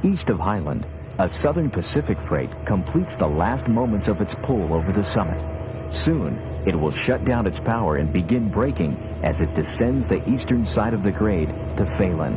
East of Highland, a Southern Pacific freight completes the last moments of its pull over the summit. Soon, it will shut down its power and begin braking as it descends the eastern side of the grade to Phelan.